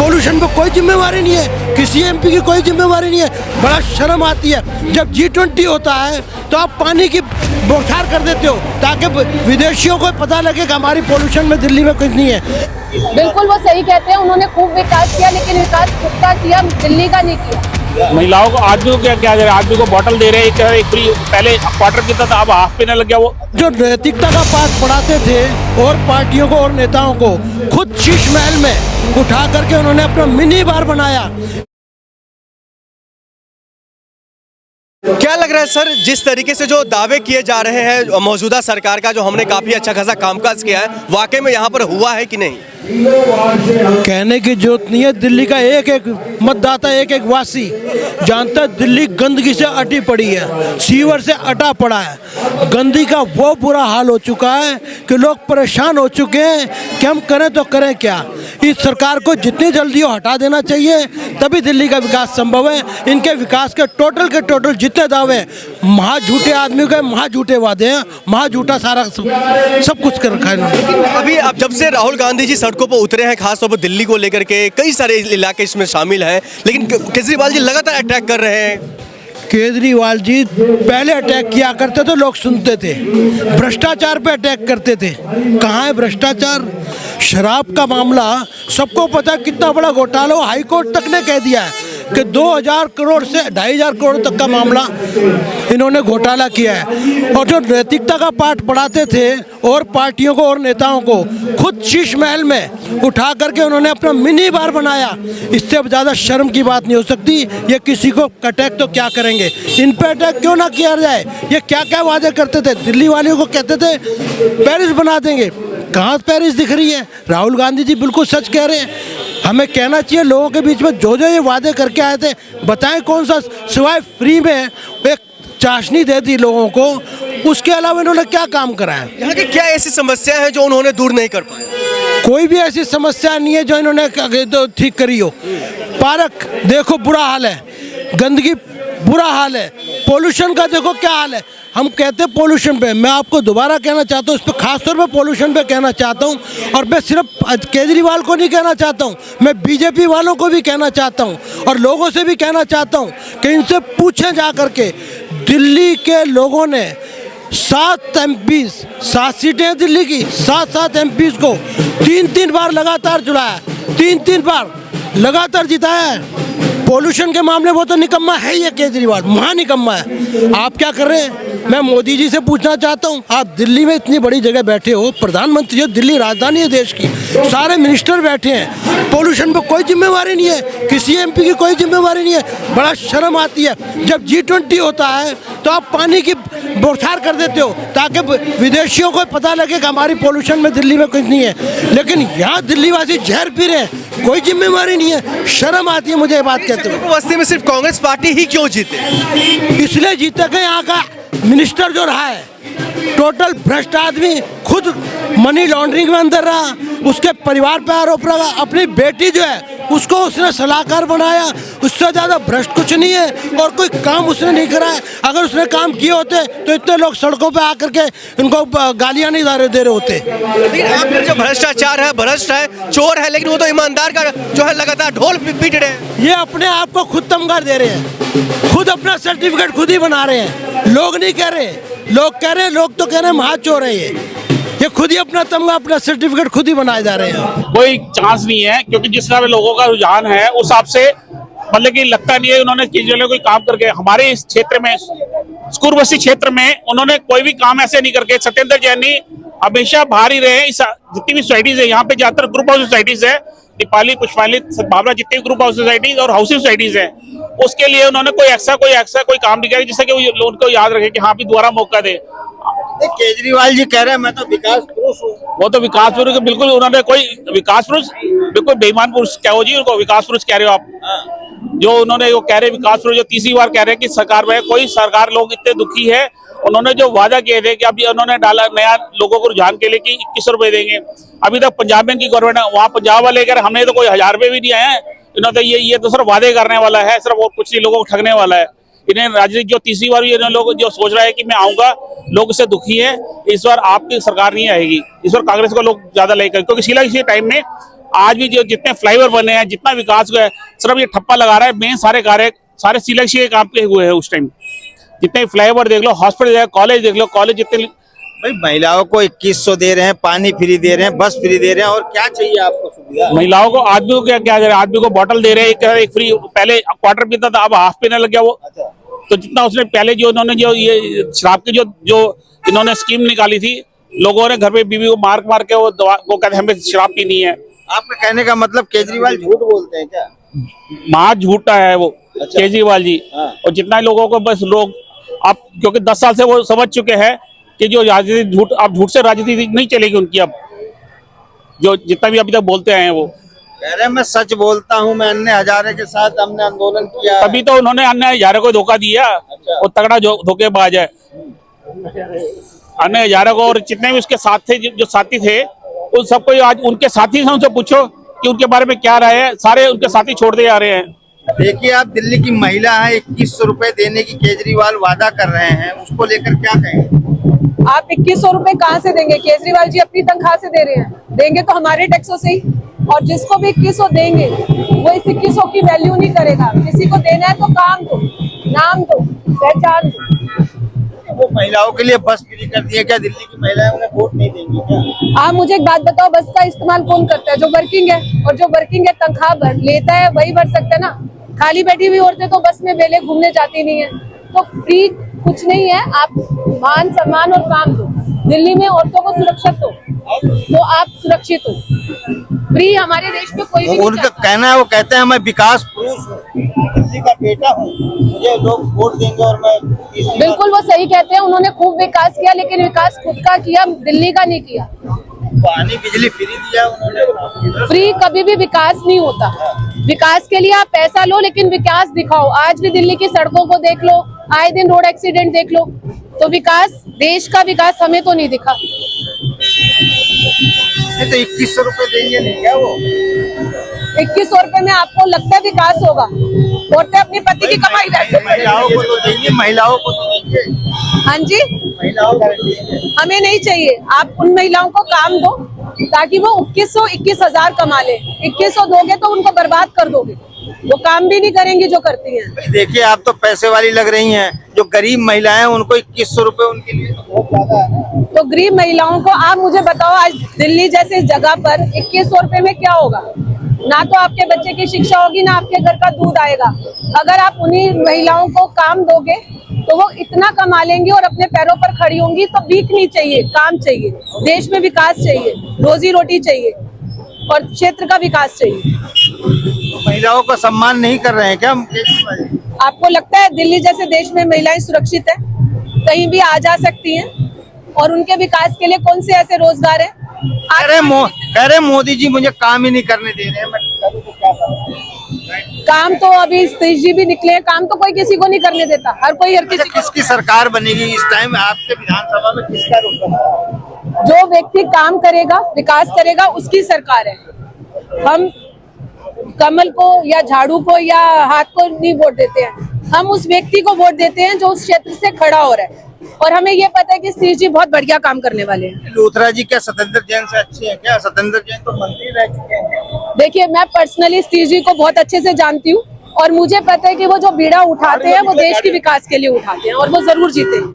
Pollution पे कोई जिम्मेवारी नहीं है, किसी एमपी की कोई जिम्मेवारी नहीं है। बड़ा शर्म आती है जब G20 होता है तो आप पानी की बौछार कर देते हो ताकि विदेशियों को पता लगे कि हमारी पोल्यूशन में दिल्ली में कुछ नहीं है। बिल्कुल वो सही कहते हैं, उन्होंने खूब विकास किया लेकिन विकास खुद का किया, दिल्ली का नहीं किया। महिलाओं को आदमी को क्या क्या दे रहे हैं, आदमी को बोतल दे रहे हैं, एक फ्री, पहले क्वार्टर कितना था अब हाफ पीने लग गया। वो जो नैतिकता का पाठ पढ़ाते थे और पार्टियों को और नेताओं को, खुद शीश महल में उठा करके उन्होंने अपना मिनी बार बनाया। क्या लग रहा है सर, जिस तरीके से जो दावे किए जा रहे हैं मौजूदा सरकार का, जो हमने काफी अच्छा खासा कामकाज किया है, वाकई में यहाँ पर हुआ है कि नहीं? कहने की जरूरत नहीं है, दिल्ली का एक एक मतदाता, एक एक वासी जानता है दिल्ली गंदगी से अटी पड़ी है, सीवर से अटा पड़ा है। गंदगी का वो बुरा हाल हो चुका है कि लोग परेशान हो चुके हैं कि हम करें तो करें क्या। इस सरकार को जितनी जल्दी हो हटा देना चाहिए, तभी दिल्ली का विकास संभव है। इनके विकास के टोटल जितने दावे, महा झूठे आदमी के महा झूठे वादे हैं, महा झूठा सारा सब कुछ कर रखा है इन्होंने। अभी अब जब से राहुल गांधी जी सड़कों पर उतरे हैं, खासतौर पर दिल्ली को लेकर के, कई सारे इलाके इसमें शामिल हैं, लेकिन केजरीवाल जी लगातार अटैक कर रहे हैं। केजरीवाल जी पहले अटैक किया करते थे, लोग सुनते थे, भ्रष्टाचार पे अटैक करते थे। कहाँ है भ्रष्टाचार? शराब का मामला सबको पता है कितना बड़ा घोटाला हो, हाई कोर्ट तक ने कह दिया है कि 2000 करोड़ से 2500 करोड़ तक का मामला इन्होंने घोटाला किया है। और जो नैतिकता का पाठ पढ़ाते थे और पार्टियों को और नेताओं को, खुद शीश महल में उठा करके उन्होंने अपना मिनी बार बनाया। इससे अब ज़्यादा शर्म की बात नहीं हो सकती। ये किसी को अटैक तो क्या करेंगे, इन पर अटैक क्यों ना किया जाए। ये क्या क्या वादे करते थे, दिल्ली वालियों को कहते थे पेरिस बना देंगे, कहाँ पेरिस दिख रही है। राहुल गांधी जी बिल्कुल सच कह रहे हैं। हमें कहना चाहिए लोगों के बीच में जो ये वादे करके आए थे, बताएं कौन सा, सिवाय फ्री में एक चाशनी दे दी लोगों को, उसके अलावा इन्होंने क्या काम करा है। यहाँ की क्या ऐसी समस्या है जो उन्होंने दूर नहीं कर पाए? कोई भी ऐसी समस्या नहीं है जो इन्होंने तो ठीक करी हो। पार्क देखो बुरा हाल है, गंदगी बुरा हाल है, पोल्यूशन का देखो क्या हाल है। हम कहते हैं पोल्यूशन पे, मैं आपको दोबारा कहना चाहता हूँ, इस पर खासतौर पे पोल्यूशन पे कहना चाहता हूँ। और मैं सिर्फ केजरीवाल को नहीं कहना चाहता हूँ, मैं बीजेपी वालों को भी कहना चाहता हूँ और लोगों से भी कहना चाहता हूँ कि इनसे पूछें जा करके, दिल्ली के लोगों ने 7 एमपीज़, 7 सीटें हैं दिल्ली की, 7 एमपीज़ को 3 बार लगातार जुड़ाया, 3 बार लगातार जिताया है। पोल्यूशन के मामले वो तो निकम्मा है ही है, केजरीवाल महा निकम्मा है। आप क्या कर रहे हैं? मैं मोदी जी से पूछना चाहता हूँ, आप दिल्ली में इतनी बड़ी जगह बैठे हो, प्रधानमंत्री हो, दिल्ली राजधानी है देश की, सारे मिनिस्टर बैठे हैं, पोल्यूशन पे कोई जिम्मेवारी नहीं है, किसी एमपी की कोई जिम्मेवारी नहीं है। बड़ा शर्म आती है जब G20 होता है तो आप पानी की बौछार कर देते हो ताकि विदेशियों को पता लगे कि हमारी पोल्यूशन में दिल्ली में कुछ नहीं है। लेकिन यहाँ दिल्ली वासी जहर पी रहे हैं, कोई जिम्मेवारी नहीं है। शर्म आती है मुझे ये बात कहते हुए। बस्ती में सिर्फ कांग्रेस पार्टी ही क्यों जीते? इसलिए जीते कि यहाँ का मिनिस्टर जो रहा है टोटल भ्रष्ट आदमी, खुद मनी लॉन्ड्रिंग में अंदर रहा, उसके परिवार पर आरोप लगा, अपनी बेटी जो है उसको उसने सलाहकार बनाया, उससे ज़्यादा भ्रष्ट कुछ नहीं है। और कोई काम उसने नहीं करा है। अगर उसने काम किए होते तो इतने लोग सड़कों पे आकर के उनको गालियाँ नहीं दे रहे होते। लेकिन जो भ्रष्टाचार है, भ्रष्ट है, चोर है, लेकिन वो तो ईमानदार का जो है लगातार ढोल पीट रहे हैं। ये अपने आप को खुद तमगा दे रहे हैं, खुद अपना सर्टिफिकेट खुद ही बना रहे हैं। लोग नहीं कह रहे, लोग कह रहे हैं, लोग तो कह रहे हैं महाचोर है ये खुद ही अपना तमगा, अपना सर्टिफिकेट खुद ही बनाए जा रहे हैं। कोई चांस नहीं है, क्योंकि जिस तरह लोगों का रुझान है उस हिसाब से मतलब कि लगता नहीं है उन्होंने केजरीवाल कोई काम करके हमारे इस क्षेत्र में, स्कूल बस्ती क्षेत्र में उन्होंने कोई भी काम ऐसे नहीं करके। सत्येंद्र जैनी हमेशा बाहर ही रहे। जितनी भी सोसाइटीज है यहाँ पे, ज्यादातर ग्रुप हाउस सोसाइटीज है, दीपाली, पुष्पाली, सद्भावना, जितने भी ग्रुप हाउस सोसाइटीज और हाउसिंग सोसाइटीज है, उसके लिए उन्होंने कोई ऐसा काम नहीं किया जिससे कि उनको याद रखे कि हाँ भी दोबारा मौका दे। केजरीवाल जी कह रहे हैं मैं तो विकास पुरुष हूँ। वो तो विकास पुरुष बिल्कुल, उन्होंने कोई विकास पुरुष, बिल्कुल बेईमान पुरुष क्या हो जी, उनको विकास पुरुष कह रहे हो आप। जो उन्होंने वो कह रहे विकास पुरुष, जो तीसरी बार कह रहे हैं कि सरकार में कोई सरकार, लोग इतने दुखी है। उन्होंने जो वादा किए थे कि अभी उन्होंने डाला नया लोगों को रुझान के लिए कि 21 रुपए देंगे। अभी तक पंजाब में की गवर्नमेंट है, वहाँ पंजाब वाले कह रहे हमने तो कोई 1000 रुपए भी नहीं आए हैं। इन्होंने ये तो सिर्फ वादे करने वाला है, सिर्फ वो कुछ नहीं लोगों को ठगने वाला है। इन्हें राजनीतिक जो तीसरी बार भी लोग जो सोच रहा है कि मैं आऊंगा, लोग इससे दुखी है। इस बार आपकी सरकार नहीं आएगी, इस बार कांग्रेस को लोग ज्यादा लाइक करें, क्योंकि शीला इसी टाइम में आज भी जो जितने फ्लाईओवर बने हैं, जितना विकास हुआ है, सिर्फ ये ठप्पा लगा रहा है। मेन सारे कार्य सारे सिलेक्शन के काम पे हुए हैं उस टाइम। जितने फ्लाईओवर देख लो, हॉस्पिटल देख लो, कॉलेज देख लो, कॉलेज जितने भाई महिलाओं को 2100 दे रहे हैं, पानी फ्री दे रहे हैं, बस फ्री दे रहे हैं, और क्या चाहिए आपको सुविधा? महिलाओं को, आदमी को क्या क्या दे रहे हैं? आदमी को बोतल दे रहे हैं, एक फ्री। पहले क्वार्टर पीता था, अब हाफ पीने लग गया वो। तो जितना उसने पहले जो उन्होंने जो ये शराब की जो इन्होंने स्कीम निकाली थी, लोगों ने घर पे बीवी को मार मार के वो कहते हैं हमें शराब पीनी है। आपका कहने का मतलब केजरीवाल झूठ बोलते हैं क्या? महा झूठा है वो केजरीवाल जी। और जितना लोगों को बस लोग अब, क्योंकि 10 साल से वो समझ चुके हैं कि जो राजनीति झूठ, अब झूठ से राजनीति नहीं चलेगी उनकी। अब जो जितना भी अभी तक बोलते आए हैं वो कह रहे हैं मैं सच बोलता हूँ, मैं अन्य हजारे के साथ हमने आंदोलन किया है। तभी तो उन्होंने अन्य हजारे को धोखा दिया। वो तगड़ा धोखेबाज है अन्य हजारे को। और जितने भी उसके साथ थे, जो साथी थे, उन सबको आज उनके साथी से उनसे पूछो कि उनके बारे में क्या राय है। सारे उनके साथी छोड़ते जा रहे हैं। देखिए, आप दिल्ली की महिला है, 2100 रुपए देने की केजरीवाल वादा कर रहे हैं, उसको लेकर क्या कहेंगे? आप 2100 रुपए कहाँ से देंगे? केजरीवाल जी अपनी तनख्वाह से दे रहे हैं, देंगे तो हमारे टैक्सों से ही। और जिसको भी 2100 देंगे वो इस 2100 की वैल्यू नहीं करेगा। किसी को देना है तो काम दो, नाम दो, पहचान दो। वो महिलाओं के लिए बस फ्री कर दिए, क्या दिल्ली की महिलाएं उन्हें वोट नहीं देंगी क्या? आप मुझे एक बात बताओ, बस का इस्तेमाल कौन करता है? जो वर्किंग है, और जो वर्किंग है तनख्वाह भर लेता है वही भर सकता है ना। खाली बैठी हुई औरतें तो बस में बेले घूमने जाती नहीं है। तो फ्री कुछ नहीं है। आप मान सम्मान और काम दो। दिल्ली में औरतों को सुरक्षा दो तो आप सुरक्षित हो। फ्री हमारे देश में कोई भी नहीं उनका चाहता। कहना है, वो कहते हैं मैं विकास पुरुष हूँ, दिल्ली का बेटा हूँ, मुझे लोग वोट देंगे और मैं बिल्कुल वो सही कहते हैं। उन्होंने खूब विकास किया, लेकिन विकास खुद का किया, दिल्ली का नहीं किया। पानी बिजली फ्री दिया उन्होंने। फ्री कभी भी विकास नहीं होता। विकास के लिए आप पैसा लो, लेकिन विकास दिखाओ। आज भी दिल्ली की सड़कों को देख लो, आए दिन रोड एक्सीडेंट देख लो। तो विकास, देश का विकास हमें तो नहीं दिखा। तो 2100 रुपए देंगे नहीं क्या वो? 2100 रुपए में आपको लगता है विकास होगा? औरतें अपनी पति की कमाई वैसे महिलाओं को तो देंगे, महिलाओं को तो देंगे। हाँ जी, महिलाओं को देंगे। हमें नहीं चाहिए। आप उन महिलाओं को काम दो ताकि वो 21,000 कमा ले। 2100 दोगे तो उनको बर्बाद कर दोगे। वो काम भी नहीं करेंगी जो करती हैं। देखिए, आप तो पैसे वाली लग रही हैं। जो गरीब महिलाएं उनको 2100 रुपए उनके लिए तो बहुत ज्यादा है ना। तो गरीब महिलाओं को आप मुझे बताओ, आज दिल्ली जैसे जगह पर 2100 रुपए में क्या होगा? ना तो आपके बच्चे की शिक्षा होगी, ना आपके घर का दूध आएगा। अगर आप उन्हीं महिलाओं को काम दोगे तो वो इतना कमा लेंगी और अपने पैरों पर खड़ी होंगी। तो भीख नहीं चाहिए, काम चाहिए। देश में विकास चाहिए, रोजी रोटी चाहिए और क्षेत्र का विकास चाहिए। तो महिलाओं का सम्मान नहीं कर रहे हैं क्या हम केजरीवाल जी? आपको लगता है दिल्ली जैसे देश में महिलाएं सुरक्षित है? कहीं भी आ जा सकती हैं। और उनके विकास के लिए कौन से ऐसे रोजगार है? कह रहे मोदी जी मुझे काम ही नहीं करने दे रहे हैं, मैं करूं तो क्या करूं? काम तो अभी सतीश जी भी निकले हैं। काम तो कोई किसी को नहीं करने देता। हर कोई हर किसी को। किसकी सरकार बनेगी इस टाइम आपके विधानसभा में? किसका रुख है? जो व्यक्ति काम करेगा, विकास करेगा, उसकी सरकार है। हम कमल को या झाड़ू को या हाथ को नहीं वोट देते हैं। हम उस व्यक्ति को वोट देते हैं जो उस क्षेत्र से खड़ा हो रहा है। और हमें ये पता है कि सतीश जी बहुत बढ़िया काम करने वाले हैं। लूथरा जी क्या सत्येंद्र जैन से अच्छे हैं क्या? सत्येंद्र जैन तो मंत्री रह चुके हैं। देखिए, मैं पर्सनली सतीश जी को बहुत अच्छे से जानती हूँ और मुझे पता है कि वो जो बीड़ा उठाते हैं वो देश के विकास के लिए उठाते हैं और वो जरूर जीतेंगे।